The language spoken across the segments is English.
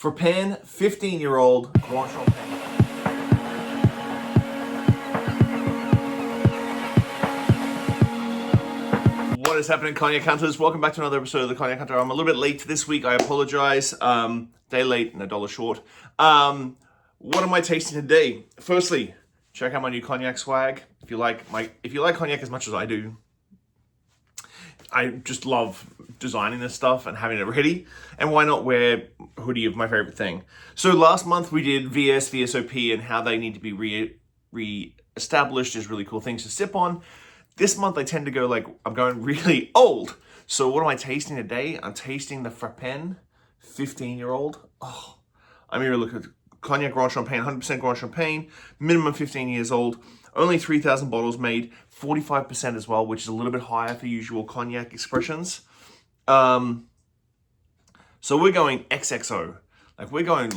Frapin, 15-year-old Grande Champagne. What is happening, Cognac Hunters? Welcome back to another episode of the Cognac Hunter. I'm a little bit late this week. I apologize. Day late and $1 short. What am I tasting today? Firstly, check out my new cognac swag. If you like cognac as much as I do, I just love designing this stuff and having it ready. And why not wear a hoodie of my favorite thing? So last month we did VSOP, and how they need to be re-established is really cool things to sip on. This month I tend to go I'm going really old. So what am I tasting today? I'm tasting the Frapin 15-year-old. Oh, I'm here to look at Cognac Grande Champagne, 100% Grande Champagne, minimum 15 years old. Only 3,000 bottles made, 45% as well, which is a little bit higher for usual cognac expressions. So we're going XXO. We're going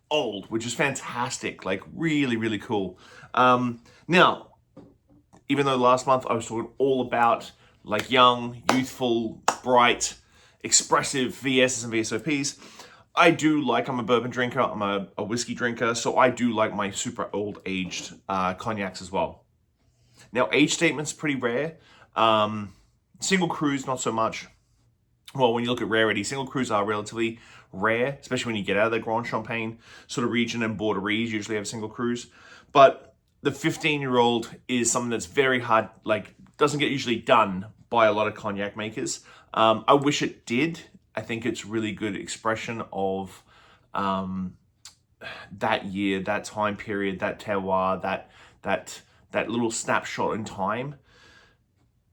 old, which is fantastic. Really, really cool. Now, even though last month I was talking all about young, youthful, bright, expressive VSs and VSOPs, I'm a bourbon drinker, I'm a whiskey drinker, so I do like my super old aged cognacs as well. Now, age statement's pretty rare. Single cruise, not so much. Well, when you look at rarity, single cruise are relatively rare, especially when you get out of the Grande Champagne sort of region, and borderies usually have single cruise. But the 15-year-old is something that's very hard, doesn't get usually done by a lot of cognac makers. I wish it did. I think it's really good expression of that year, that time period, that terroir, that little snapshot in time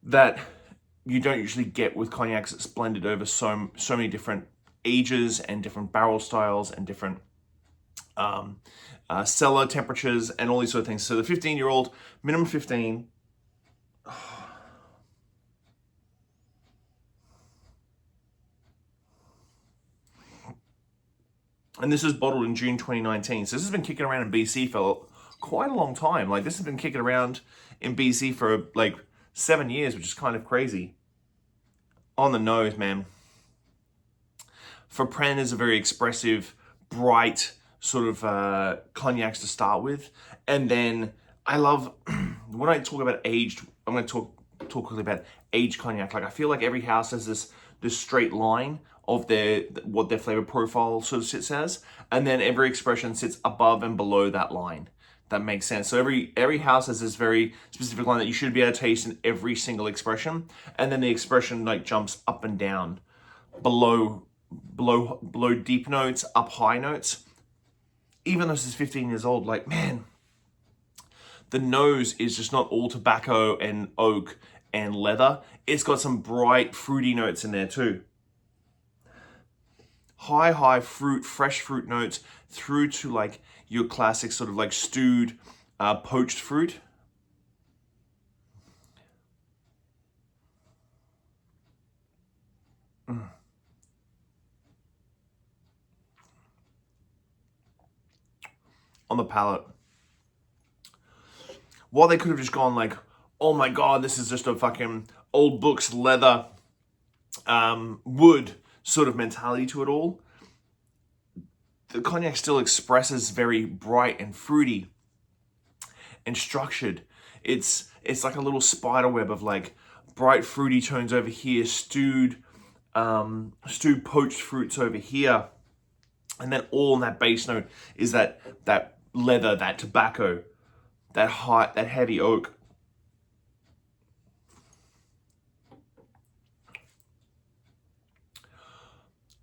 that you don't usually get with cognacs that's blended over so many different ages and different barrel styles and different cellar temperatures and all these sort of things. So the 15-year-old, minimum 15. And this is bottled in June 2019. So this has been kicking around in BC for quite a long time. This has been kicking around in BC for 7 years, which is kind of crazy. On the nose, man. Frapin is a very expressive, bright sort of cognacs to start with. And then I love, when I talk about aged, I'm going to talk quickly about aged cognac. I feel like every house has this straight line of what their flavor profile sort of sits as, and then every expression sits above and below that line. That makes sense. So every house has this very specific line that you should be able to taste in every single expression, and then the expression jumps up and down, below deep notes, up high notes. Even though this is 15 years old, man, the nose is just not all tobacco and oak and leather. It's got some bright fruity notes in there too. High fruit, fresh fruit notes through to your classic sort of stewed, poached fruit. On the palate. While they could have just gone oh my God, this is just a fucking old books, leather, wood sort of mentality to it all, the cognac still expresses very bright and fruity and structured. It's like a little spider web of bright fruity tones over here, stewed poached fruits over here, and then all in that base note is that leather, that tobacco, that heavy oak.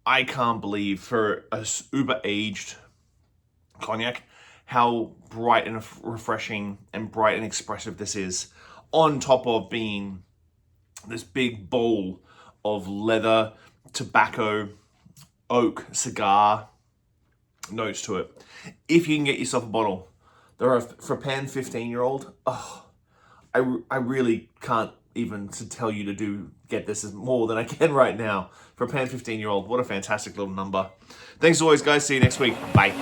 I can't believe for a uber aged cognac how bright and refreshing and bright and expressive this is, on top of being this big bowl of leather, tobacco, oak, cigar notes to it. If you can get yourself a bottle, there are Frapin 15-year-old. Oh, I really can't even to tell you to get this is more than I can right now. For a Frapin 15-year-old, what a fantastic little number. Thanks as always, guys. See you next week. Bye.